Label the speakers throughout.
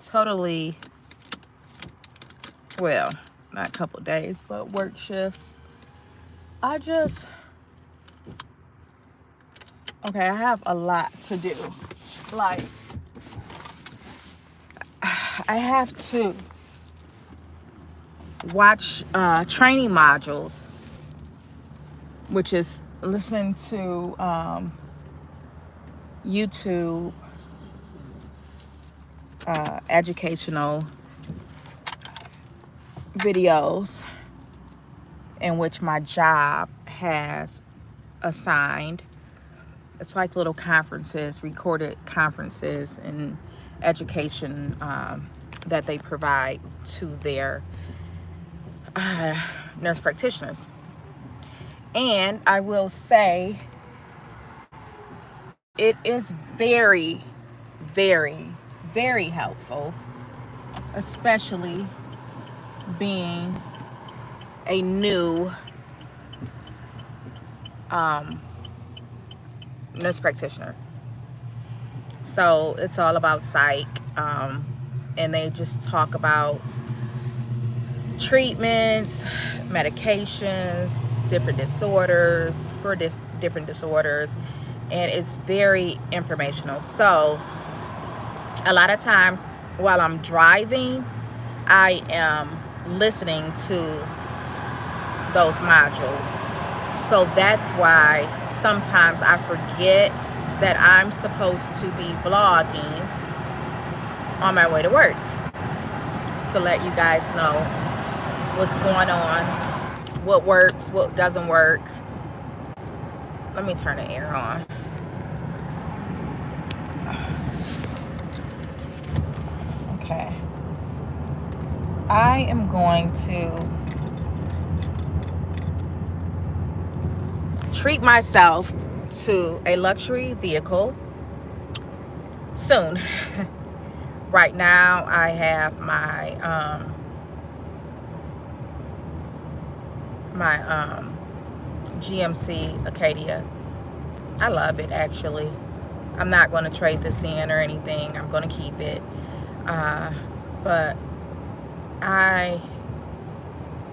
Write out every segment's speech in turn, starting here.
Speaker 1: totally, well, not a couple days, but work shifts. I have a lot to do. Like, I have to watch training modules, which is listening to YouTube educational videos in which my job has assigned. It's like little conferences, recorded conferences and education that they provide to their nurse practitioners. And I will say it is very, very, very helpful, especially being a new nurse practitioner. So it's all about psych, and they just talk about treatments, medications, different disorders for different disorders, and it's very informational. So a lot of times while I'm driving, I am listening to those modules. So that's why sometimes I forget that I'm supposed to be vlogging on my way to work, to let you guys know what's going on, what works, what doesn't work. Let me turn the air on. Okay. I am going to treat myself to a luxury vehicle soon. Right now I have my GMC Acadia. I love it, actually. I'm not going to trade this in or anything. I'm going to keep it. But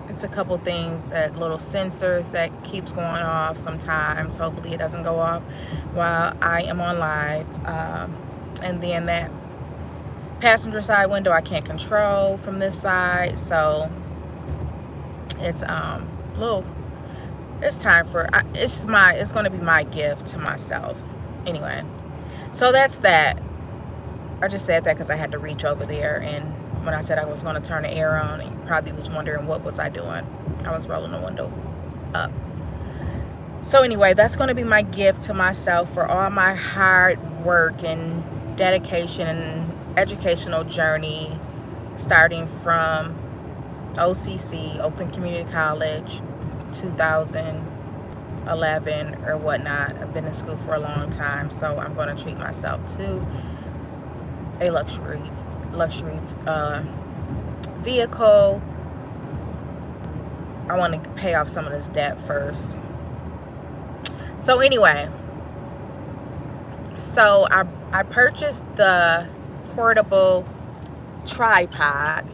Speaker 1: it's a couple things, that little sensors that keeps going off sometimes. Hopefully it doesn't go off while I am on live. And then that passenger side window I can't control from this side. So it's it's time for, it's going to be my gift to myself. Anyway, so that's that. I just said that because I had to reach over there, and when I said I was going to turn the air on, you probably was wondering what was I doing. I was rolling the window up. So anyway, that's going to be my gift to myself for all my hard work and dedication and educational journey, starting from OCC, Oakland Community College, 2011 or whatnot. I've been in school for a long time, so I'm going to treat myself to a luxury vehicle. I want to pay off some of this debt first. So anyway, so I purchased the portable tripod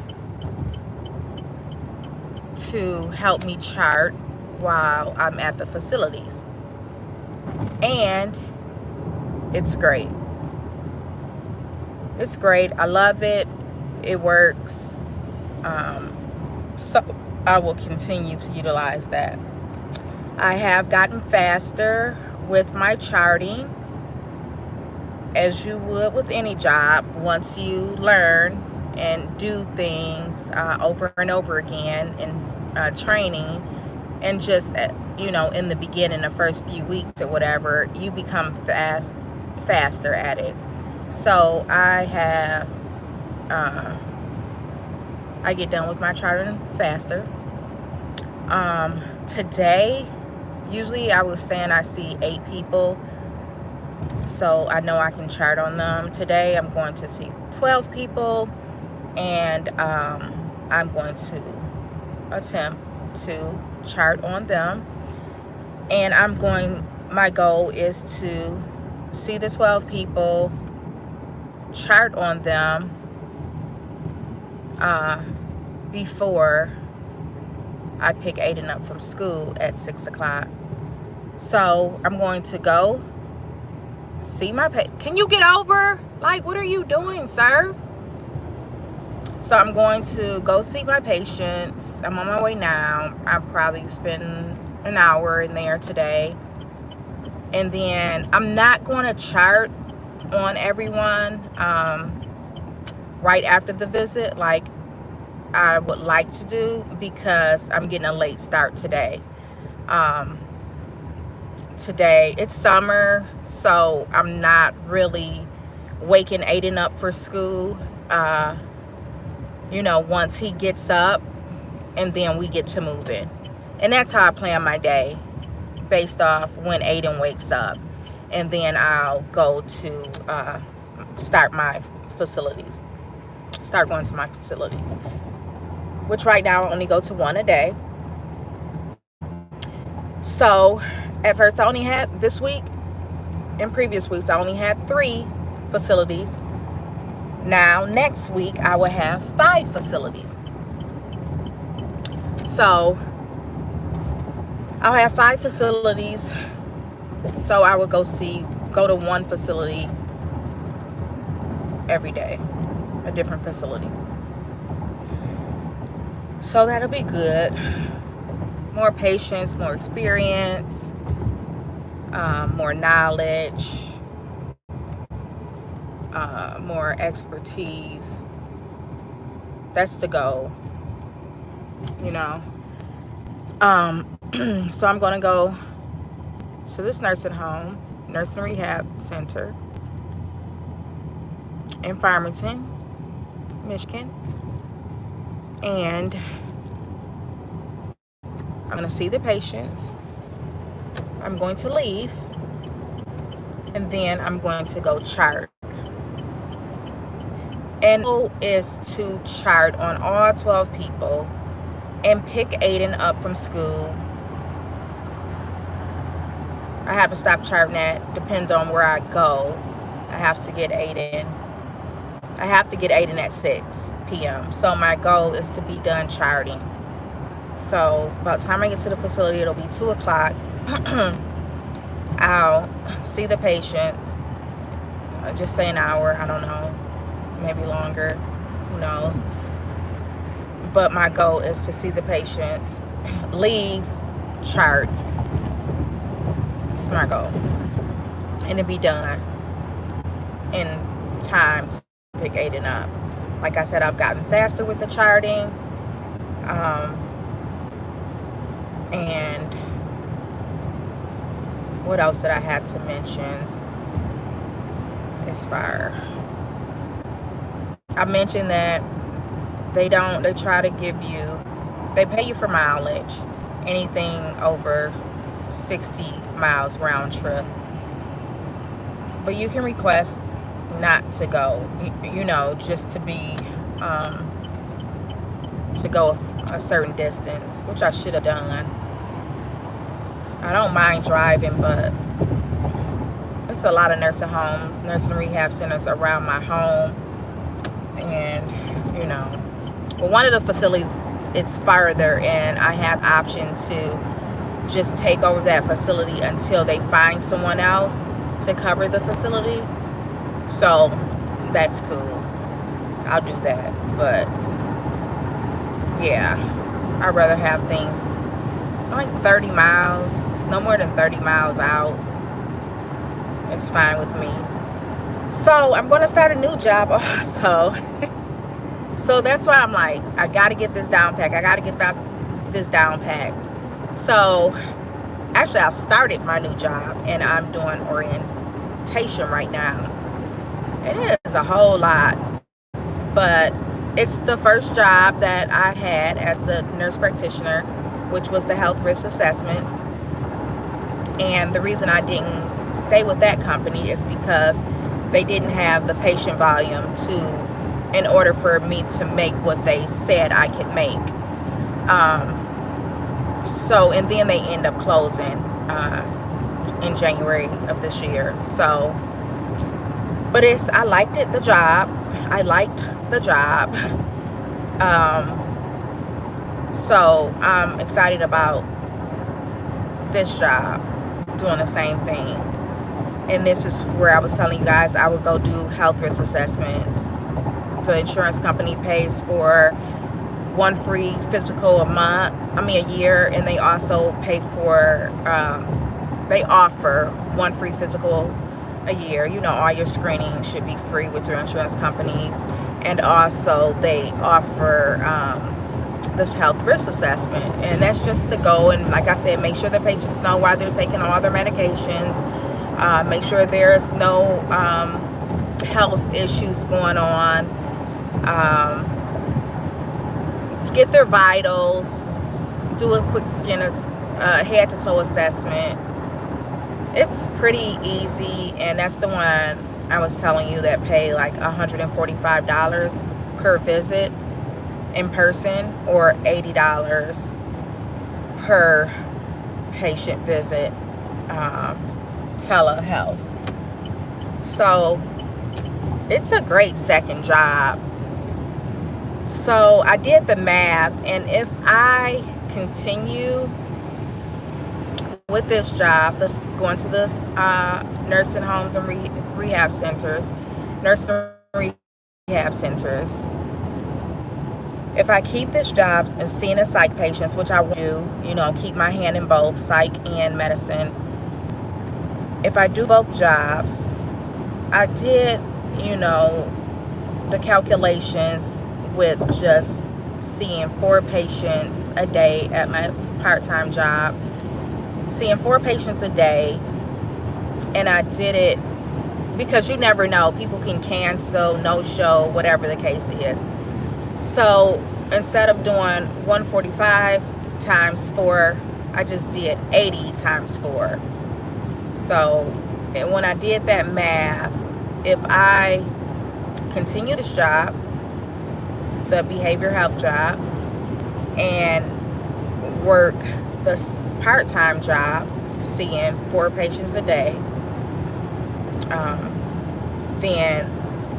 Speaker 1: to help me chart while I'm at the facilities, and it's great. It's great. I love it. It works. So I will continue to utilize that. I have gotten faster with my charting, as you would with any job. Once you learn and do things over and over again in training, and just in the beginning, the first few weeks or whatever, you become faster at it. So I have I get done with my charting faster. Today, usually I was saying I see 8 people, so I know I can chart on them. Today I'm going to see 12 people, and I'm going to attempt to chart on them. And my goal is to see the 12 people, chart on them, before I pick Aiden up from school at 6 o'clock. So I'm going to go see my patient. Can you get over? Like, what are you doing, sir? So I'm going to go see my patients. I'm on my way now. I'll probably spend an hour in there today. And then I'm not going to chart on everyone right after the visit like I would like to do, because I'm getting a late start today. Today it's summer, so I'm not really waking Aiden up for school. You know, once he gets up, and then we get to moving. And that's how I plan my day, based off when Aiden wakes up. And then I'll go to start going to my facilities, which right now I only go to one a day. So at first I only had, this week, in previous weeks, I only had 3 facilities. Now, next week, I will have 5 facilities. So, I'll have 5 facilities. So, I will go to one facility every day, a different facility. So, that'll be good. More patience, more experience, more knowledge. More expertise. That's the goal, you know. So I'm going to go to this nursing home, nursing rehab center in Farmington, Michigan, and I'm going to see the patients. I'm going to leave, and then I'm going to go chart. And the goal is to chart on all 12 people and pick Aiden up from school. I have to stop charting at, depends on where I go. I have to get Aiden at 6 p.m. So my goal is to be done charting. So by the time I get to the facility, it'll be 2 o'clock. I'll see the patients, just say an hour, I don't know, maybe longer, who knows. But my goal is to see the patients, leave, chart. It's my goal. And to be done in time to pick Aiden up. Like I said, I've gotten faster with the charting. And what else did I have to mention? As far, I mentioned that they try to give you, they pay you for mileage, anything over 60 miles round trip. But you can request not to go, you know, just to be, to go a certain distance, which I should have done. I don't mind driving, but it's a lot of nursing homes, nursing rehab centers around my home. And, you know, well, one of the facilities, it's farther, and I have option to just take over that facility until they find someone else to cover the facility. So that's cool. I'll do that. But yeah, I'd rather have things like 30 miles, no more than 30 miles out. It's fine with me. So I'm going to start a new job also. So that's why I'm like, I got to get this down pack. I got to get this down pack. So actually, I started my new job, and I'm doing orientation right now. It is a whole lot, but it's the first job that I had as a nurse practitioner, which was the health risk assessments. And the reason I didn't stay with that company is because they didn't have the patient volume in order for me to make what they said I could make. So, and then they end up closing in January of this year. So, but I liked the job. So I'm excited about this job, doing the same thing. And this is where I was telling you guys I would go do health risk assessments. The insurance company pays for one free physical a year, and they also pay for, they offer one free physical a year. You know, all your screening should be free with your insurance companies. And also they offer this health risk assessment, and that's just to go and, like I said, make sure the patients know why they're taking all their medications, make sure there's no health issues going on, get their vitals, do a quick skin head to toe assessment. It's pretty easy, and that's the one I was telling you that pay like $145 per visit in person, or $80 per patient visit, telehealth. So it's a great second job. So I did the math, and if I continue with this job, going to this nursing homes and rehab centers, if I keep this job and seeing the psych patients, which I will do, you know, keep my hand in both psych and medicine. If I do both jobs, I did, you know, the calculations with just seeing 4 patients a day at my part-time job, seeing 4 patients a day, and I did it because you never know, people can cancel, no show, whatever the case is. So instead of doing 145 times 4, I just did 80 times 4. So, and when I did that math, if I continue this job, the behavioral health job, and work this part-time job, seeing 4 patients a day, then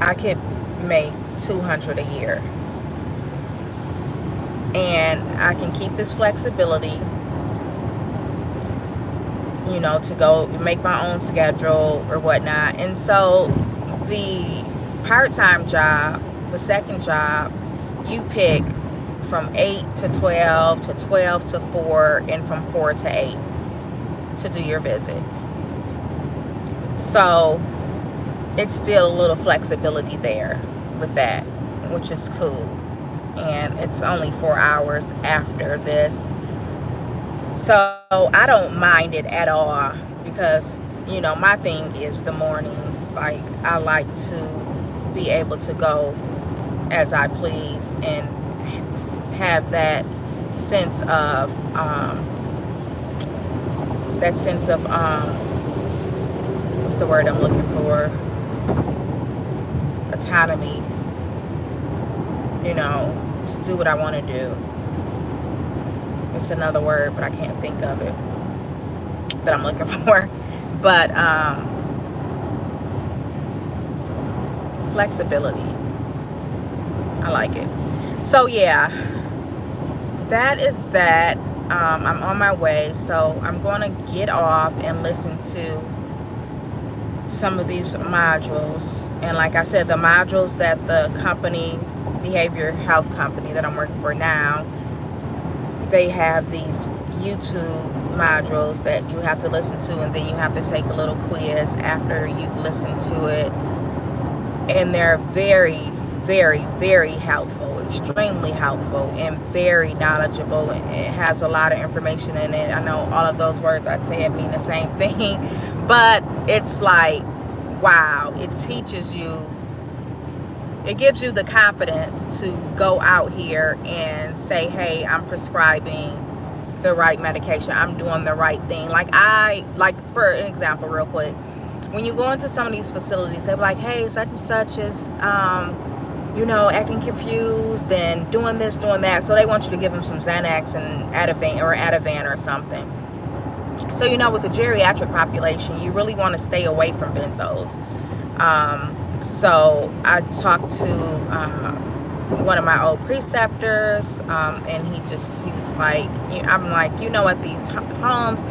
Speaker 1: I could make $200 a year. And I can keep this flexibility, you know, to go make my own schedule or whatnot. And so the part-time job, the second job, you pick from 8 to 12 to 12 to 4, and from 4 to 8 to do your visits. So it's still a little flexibility there with that, which is cool. And it's only 4 hours after this, so I don't mind it at all, because, you know, my thing is the mornings. Like, I like to be able to go as I please and have that sense of what's the word I'm looking for, autonomy, you know, to do what I want to do. It's another word, but I can't think of it that I'm looking for. But flexibility, I like it. So yeah, that is that. I'm on my way, so I'm going to get off and listen to some of these modules. And like I said, the modules that the company, behavior health company that I'm working for now, they have these YouTube modules that you have to listen to, and then you have to take a little quiz after you've listened to it. And they're very, very, very helpful, extremely helpful, and very knowledgeable. It has a lot of information in it. I know all of those words I said mean the same thing, but it's like, wow, it teaches you, it gives you the confidence to go out here and say, hey, I'm prescribing the right medication, I'm doing the right thing. Like for an example real quick, when you go into some of these facilities, they're like, hey, such and such is you know, acting confused and doing this, doing that. So they want you to give them some Xanax and Ativan or something. So, you know, with the geriatric population, you really want to stay away from benzos. So I talked to one of my old preceptors, and he was like, I'm like, at these homes,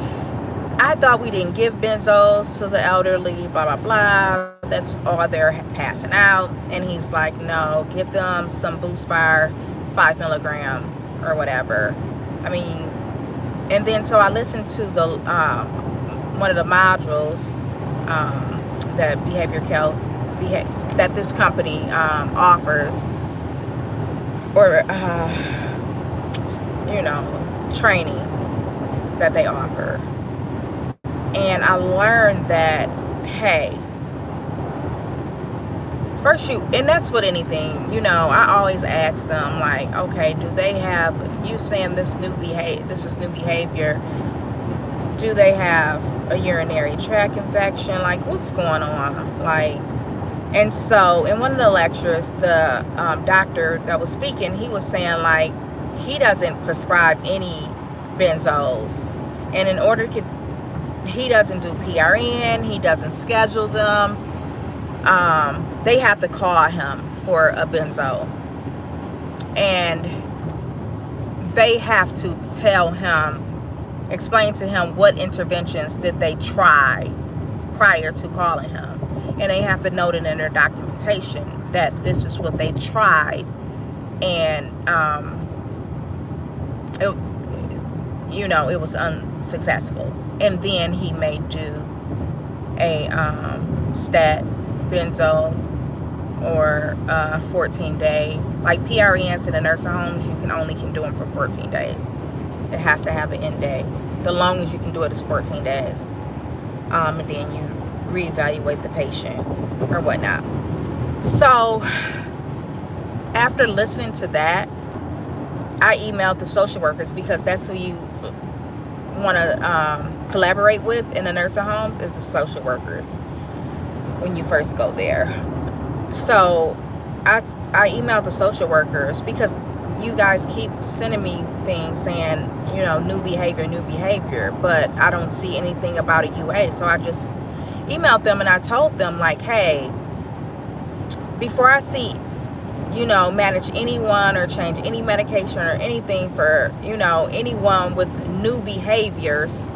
Speaker 1: I thought we didn't give benzos to the elderly, blah, blah, blah. That's all they're passing out. And he's like, no, give them some Buspire 5 milligram or whatever. I mean, and then so I listened to the one of the modules that that this company offers, or training that they offer. And I learned that, hey, first and that's what anything, I always ask them, like, okay, do they have, you saying this is new behavior, do they have a urinary tract infection? Like, what's going on? Like, and so in one of the lectures, the doctor that was speaking, he was saying, like, he doesn't prescribe any benzos, and in order to, he doesn't do PRN, he doesn't schedule them. They have to call him for a benzo, and they have to explain to him what interventions did they try prior to calling him, and they have to note it in their documentation that this is what they tried, and it was unsuccessful. And then he may do a stat benzo or 14-day, like PRNs in the nursing homes, you can do them for 14 days. It has to have an end day. The longest you can do it is 14 days. And then you reevaluate the patient or whatnot. So after listening to that, I emailed the social workers, because that's who you want to collaborate with in the nursing homes, is the social workers when you first go there. So I emailed the social workers, because you guys keep sending me things saying, new behavior, but I don't see anything about a UA. So I just emailed them and I told them, like, hey, before I see, manage anyone or change any medication or anything for, anyone with new behaviors,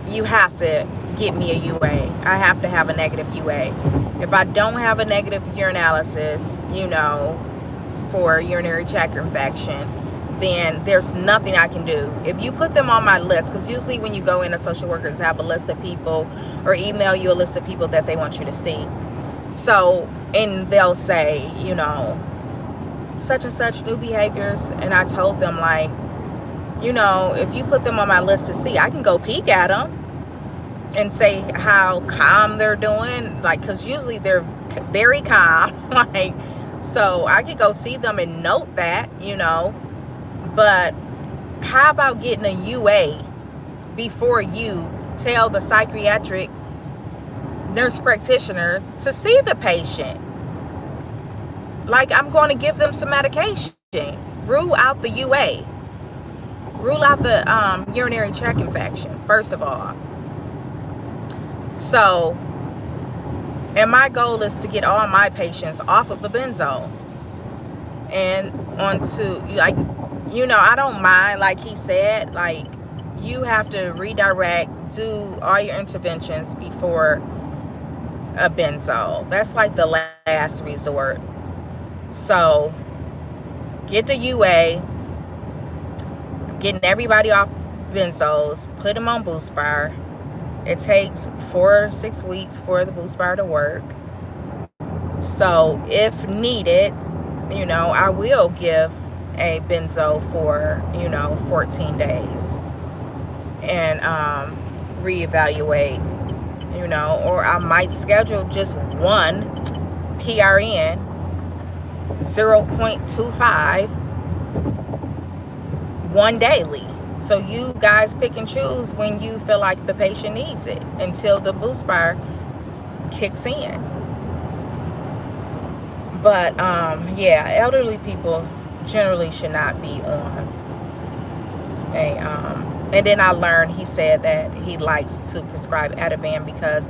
Speaker 1: you have to get me a UA. I have to have a negative UA. If I don't have a negative urinalysis, for urinary tract infection, then there's nothing I can do. If you put them on my list, because usually when you go in, the social workers have a list of people, or email you a list of people that they want you to see. So, and they'll say, such and such new behaviors. And I told them, like, if you put them on my list to see, I can go peek at them and say how calm they're doing. Like, because usually they're very calm. Like, so I could go see them and note that, But how about getting a UA before you tell the psychiatric nurse practitioner to see the patient? Like, I'm going to give them some medication. Rule out the UA. Rule out the urinary tract infection, first of all. So, and my goal is to get all my patients off of the benzo and onto, like, I don't mind, like he said, like, you have to redirect, do all your interventions before a benzo. That's like the last resort. So get the UA, getting everybody off benzos, put them on Buspire. It takes 4 to 6 weeks for the Buspire to work. So if needed, I will give a benzo for 14 days and reevaluate, or I might schedule just one PRN 0.25 one daily. So you guys pick and choose when you feel like the patient needs it until the Buspire kicks in. But yeah, elderly people generally should not be on and then I learned he said that he likes to prescribe Ativan because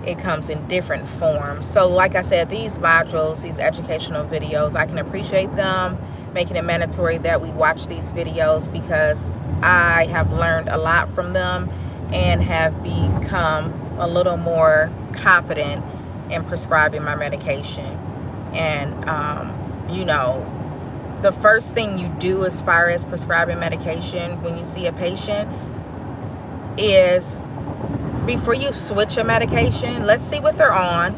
Speaker 1: it comes in different forms. So like I said, these modules, these educational videos, I can appreciate them, making it mandatory that we watch these videos, because I have learned a lot from them and have become a little more confident in prescribing my medication. And you know, the first thing you do as far as prescribing medication when you see a patient is, before you switch a medication, let's see what they're on,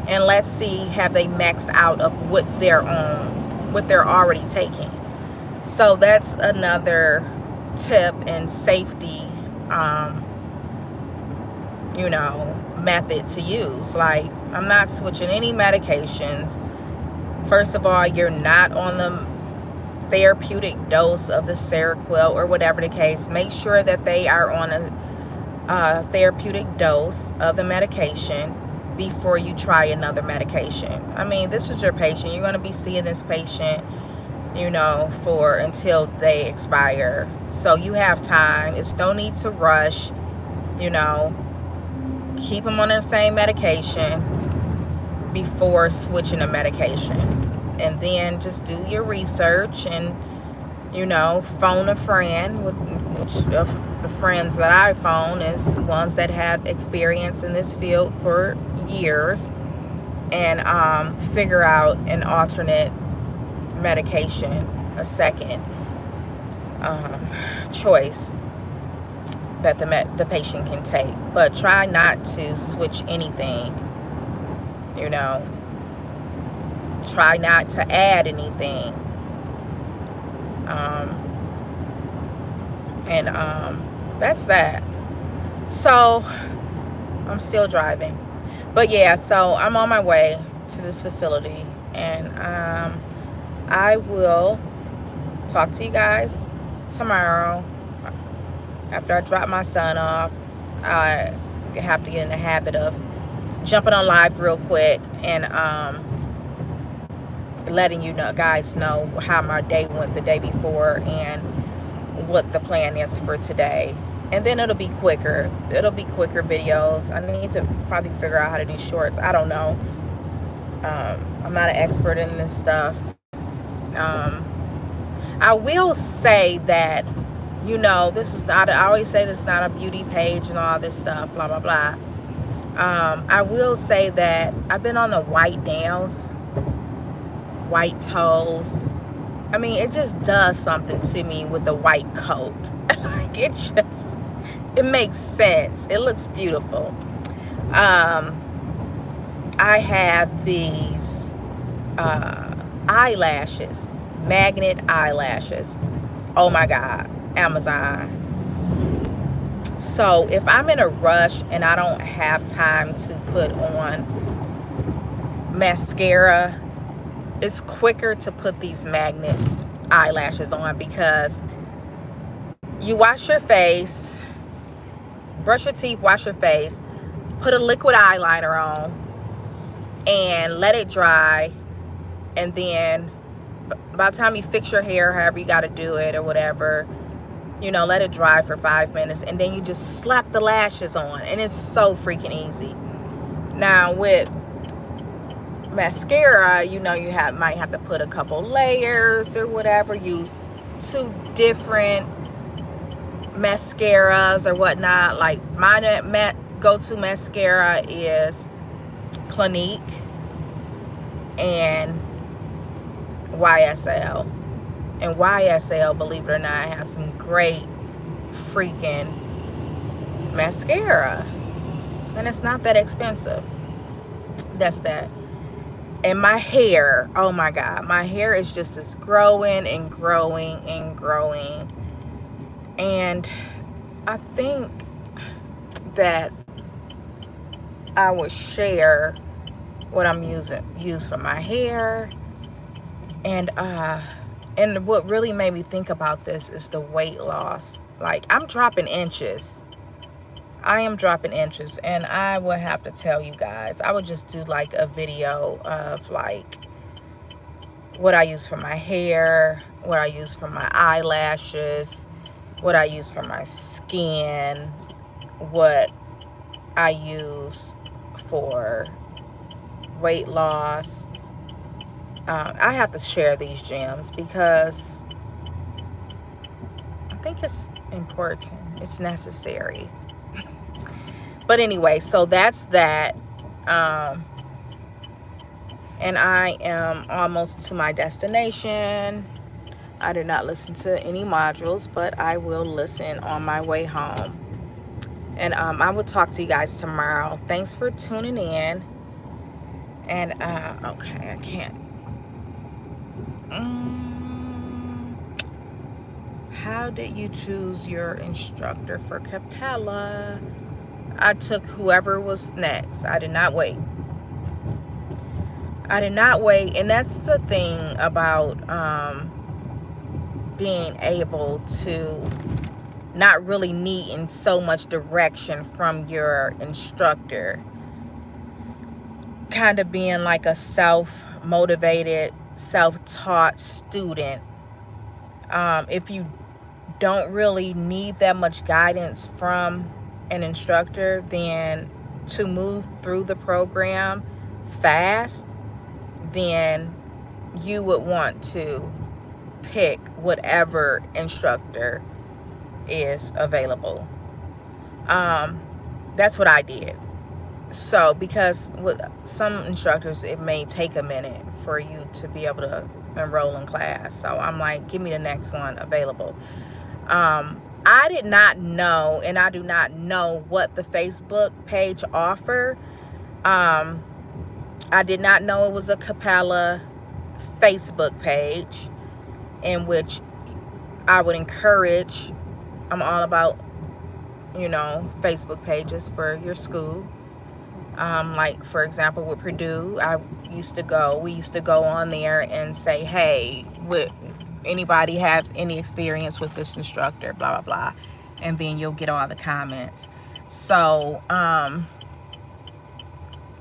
Speaker 1: and let's see, have they maxed out of what they're on, what they're already taking. So that's another tip and safety you know, method to use. Like, I'm not switching any medications. First of all, you're not on the therapeutic dose of the Seroquel or whatever the case. Make sure that they are on a therapeutic dose of the medication before you try another medication. I mean, this is your patient. You're going to be seeing this patient, you know, for until they expire. So you have time. It's no need to rush, you know. Keep them on their same medication before switching a medication. And then just do your research and, you know, phone a friend. Which of the friends that I phone is ones that have experience in this field for years, and figure out an alternate medication, a second choice that the patient can take. But try not to switch anything, you know. Try not to add anything. That's that. So I'm still driving, but yeah, so I'm on my way to this facility, and I will talk to you guys tomorrow after I drop my son off. I have to get in the habit of jumping on live real quick and letting you guys know how my day went the day before and what the plan is for today. And then it'll be quicker. It'll be quicker videos. I need to probably figure out how to do shorts. I don't know. I'm not an expert in this stuff. I will say that, you know, this is not, I always say this is not a beauty page and all this stuff, blah, blah, blah. I will say that I've been on the white nails, white toes. I mean, it just does something to me with the white coat. Like, it makes sense. It looks beautiful. I have these eyelashes, magnet eyelashes. Oh my God, Amazon. So if I'm in a rush and I don't have time to put on mascara, it's quicker to put these magnet eyelashes on, because you wash your face, brush your teeth, wash your face, put a liquid eyeliner on, and let it dry. And then by the time you fix your hair, however you got to do it or whatever, you know, let it dry for 5 minutes, and then you just slap the lashes on, and it's so freaking easy. Now with mascara, you know, you might have to put a couple layers or whatever, use 2 different mascaras or whatnot. Like my go-to mascara is Clinique and YSL. And YSL, believe it or not, have some great freaking mascara, and it's not that expensive. That's that. And my hair, oh my God, my hair is just growing and growing and growing. And I think that I will share what I'm use for my hair. And what really made me think about this is the weight loss. Like, I'm dropping inches. I am dropping inches, and I will have to tell you guys. I would just do like a video of like what I use for my hair, what I use for my eyelashes, what I use for my skin, what I use for weight loss. I have to share these gems because I think it's important. It's necessary. But anyway, so that's that. And I am almost to my destination. I did not listen to any modules, but I will listen on my way home. And I will talk to you guys tomorrow. Thanks for tuning in. And okay, I can't. How did you choose your instructor for Capella? I took whoever was next. I did not wait. I did not wait. And that's the thing about being able to not really needing so much direction from your instructor. Kind of being like a self-motivated, self-taught student. If you don't really need that much guidance from an instructor, then to move through the program fast, then you would want to pick whatever instructor is available. That's what I did. So because with some instructors, it may take a minute for you to be able to enroll in class. So I'm like, give me the next one available. I did not know, and I do not know what the Facebook page offer. I did not know it was a Capella Facebook page in which I would encourage. I'm all about, Facebook pages for your school. Like for example, with Purdue, we used to go on there and say, hey, would anybody have any experience with this instructor, blah, blah, blah. And then you'll get all the comments. So,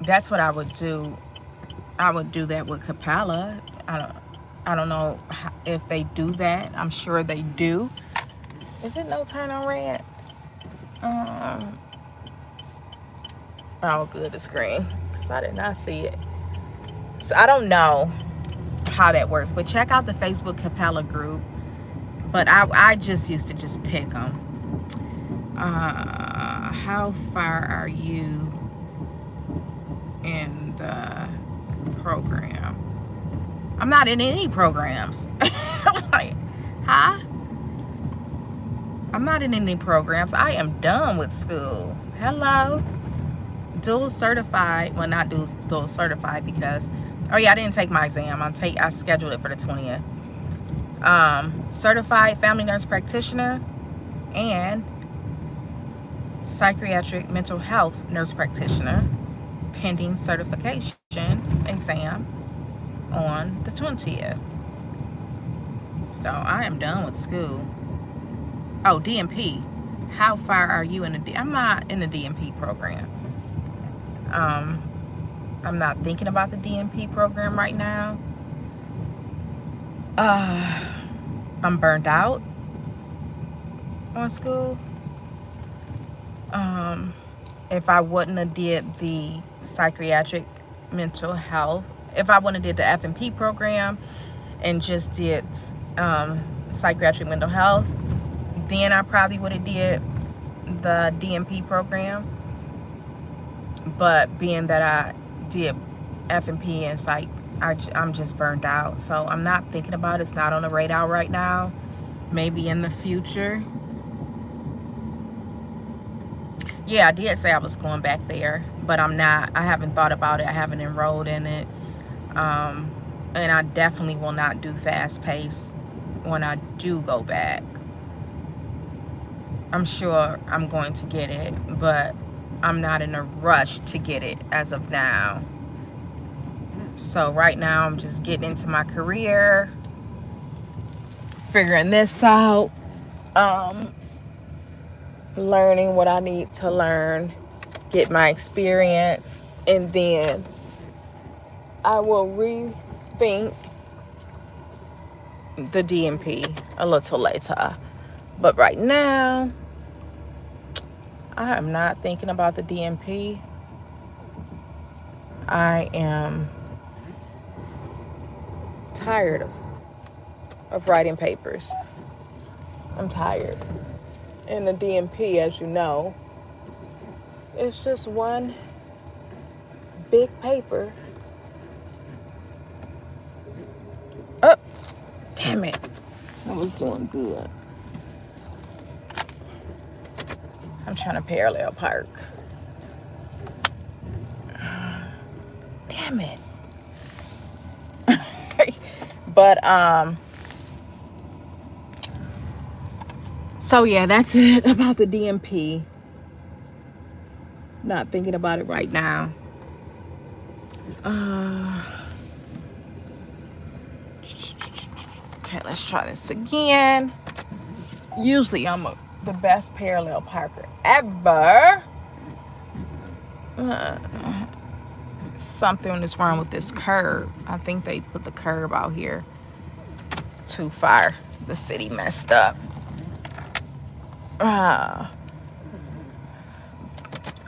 Speaker 1: that's what I would do. I would do that with Capella. I don't know if they do that. I'm sure they do. Is it no turn on red? Oh, good, the screen. Because I did not see it. So I don't know how that works. But check out the Facebook Capella group. But I just used to just pick them. How far are you in the program? I'm not in any programs. Like, huh? I'm not in any programs. I am done with school. Hello. Dual certified. Well, not dual certified because, oh yeah, I didn't take my exam. I scheduled it for the 20th. Certified family nurse practitioner and psychiatric mental health nurse practitioner, pending certification exam on the 20th. So I am done with school. Oh, DMP. How far are you in the I'm not in the DMP program. I'm not thinking about the DMP program right now. I'm burned out on school. If I wouldn't have did the psychiatric mental health, if I wouldn't have did the F&P program and just did psychiatric mental health, then I probably would have did the DMP program. But being that I did F&P and psych, I'm just burned out. So I'm not thinking about it. It's not on the radar right now. Maybe in the future. Yeah, I did say I was going back there, but I'm not. I haven't thought about it. I haven't enrolled in it. And I definitely will not do fast pace when I do go back. I'm sure I'm going to get it, but I'm not in a rush to get it as of now. So right now I'm just getting into my career, figuring this out, learning what I need to learn, get my experience, and then I will rethink the DMP a little later. But right now, I am not thinking about the DMP. I am tired of writing papers. I'm tired. And the DMP, as you know, it's just one big paper. Oh, damn it. I was doing good. I'm trying to parallel park. Damn it. But, so yeah, that's it about the DMP. Not thinking about it right now. Okay, let's try this again. Usually I'm the best parallel parker ever. Something is wrong with this curb. I think they put the curb out here too far. The city messed up.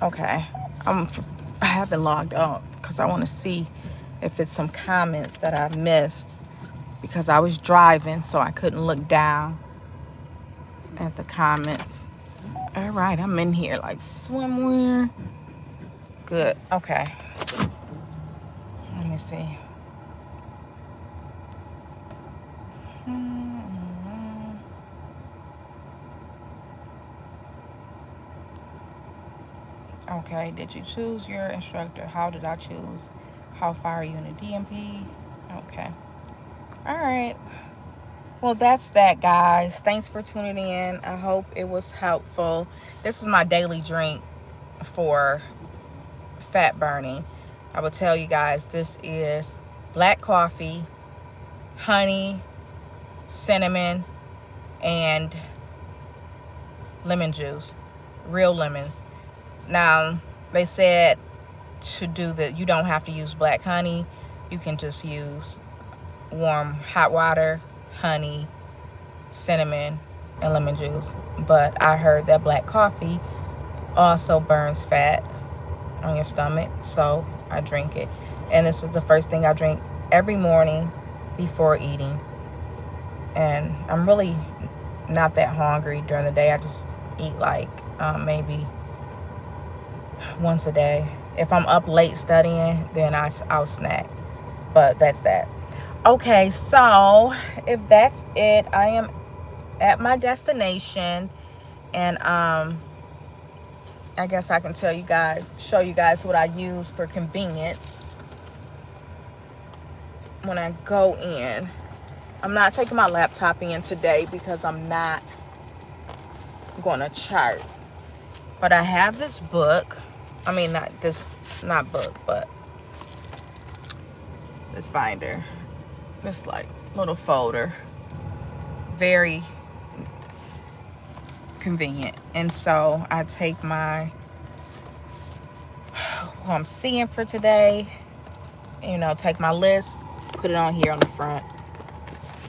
Speaker 1: Okay, I haven't logged up because I want to see if it's some comments that I missed because I was driving, so I couldn't look down at the comments. All right, I'm in here like swimwear. Good. Okay. Let me see. Okay, did you choose your instructor? How did I choose? How far are you in the DMP? Okay. All right. Well, that's that, guys. Thanks for tuning in. I hope it was helpful. This is my daily drink for fat burning. I will tell you guys, this is black coffee, honey, cinnamon, and lemon juice. Real lemons. Now, they said to do that, you don't have to use black honey. You can just use warm hot water, honey, cinnamon, and lemon juice. But I heard that black coffee also burns fat on your stomach, so I drink it. And this is the first thing I drink every morning before eating. And I'm really not that hungry during the day. I just eat like maybe once a day. If I'm up late studying, then I'll snack. But that's that. Okay, so if that's it, I am at my destination, and I guess I can show you guys what I use for convenience when I go in. I'm not taking my laptop in today because I'm not going to chart. But I have this book. I mean, not book, but this binder. This like little folder. Very convenient. And so I take what I'm seeing for today, take my list, put it on here on the front.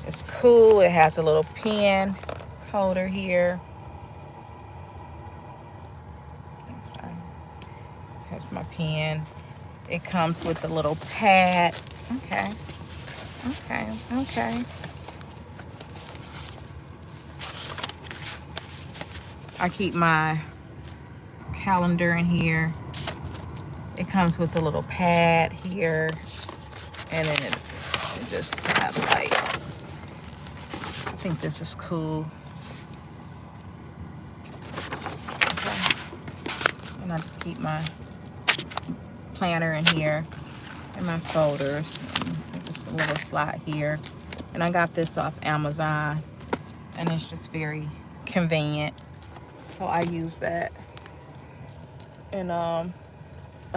Speaker 1: It's cool. It has a little pen holder here. I'm sorry. Here's my pen. It comes with a little pad. Okay. I keep my calendar in here. It comes with a little pad here, and then it just have like, I think this is cool. Okay. And I just keep my planner in here and my folders. Just a little slot here. And I got this off Amazon, and it's just very convenient. So I use that. And I'll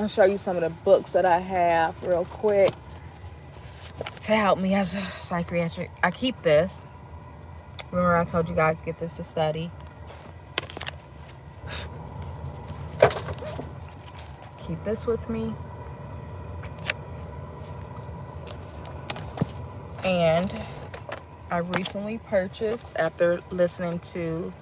Speaker 1: show you some of the books that I have real quick to help me as a psychiatric. I keep this. Remember I told you guys to get this to study. Keep this with me. And I recently purchased, after listening to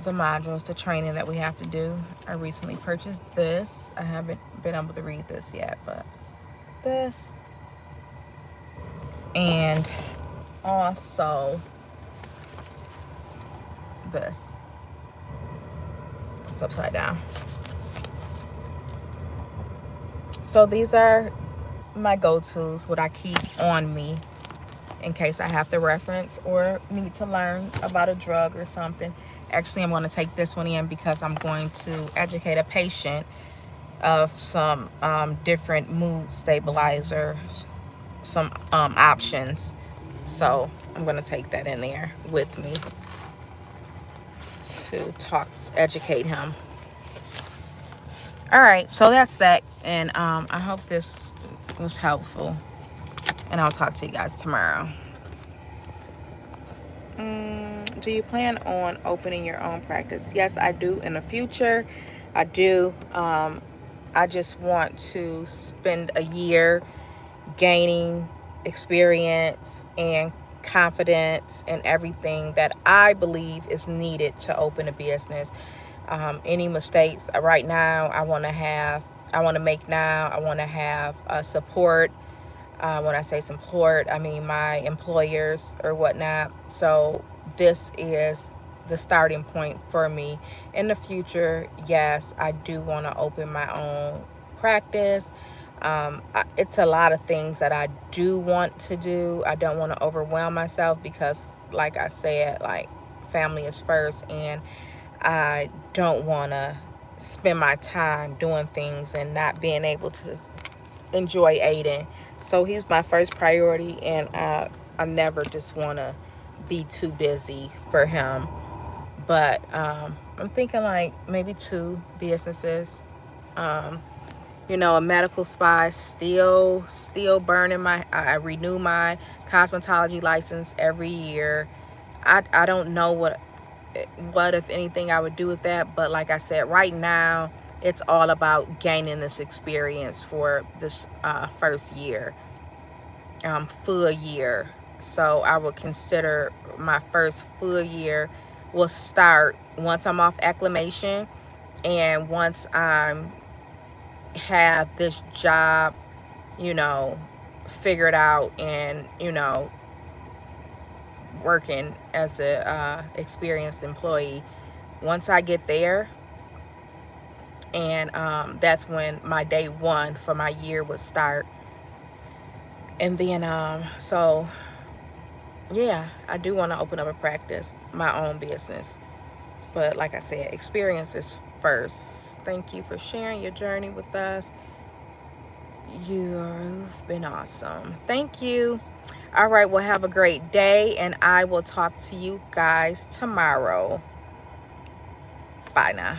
Speaker 1: the modules, the training that we have to do, I recently purchased this. I haven't been able to read this yet, but this. And also this. It's upside down. So these are my go-tos, what I keep on me in case I have to reference or need to learn about a drug or something. Actually, I'm going to take this one in because I'm going to educate a patient of some different mood stabilizers, some options. So I'm going to take that in there with me to educate him. All right, so that's that. And I hope this was helpful. And I'll talk to you guys tomorrow. Do you plan on opening your own practice? Yes, I do in the future. I do. I just want to spend a year gaining experience and confidence and everything that I believe is needed to open a business. Any mistakes right now, I want to make now. I want to have support. When I say support, I mean my employers or whatnot. So this is the starting point for me. In the future, yes, I do want to open my own practice. It's a lot of things that I do want to do. I don't want to overwhelm myself because, like I said, like family is first, and I don't want to spend my time doing things and not being able to enjoy Aiden. So he's my first priority, and I never just want to be too busy for him. But I'm thinking like maybe 2 businesses. You know, a medical spa, still burning I renew my cosmetology license every year. I don't know what if anything I would do with that, but like I said, right now it's all about gaining this experience for this first year, full year. So I would consider my first full year will start once I'm off acclimation, and once I'm have this job, you know, figured out, and you know, working as a experienced employee. Once I get there, and that's when my day 1 for my year would start. And then so yeah, I do want to open up a practice, my own business, but like I said, experience is first. Thank you for sharing your journey with us. You've been awesome. Thank you. All right, well, have a great day, and I will talk to you guys tomorrow. Bye now.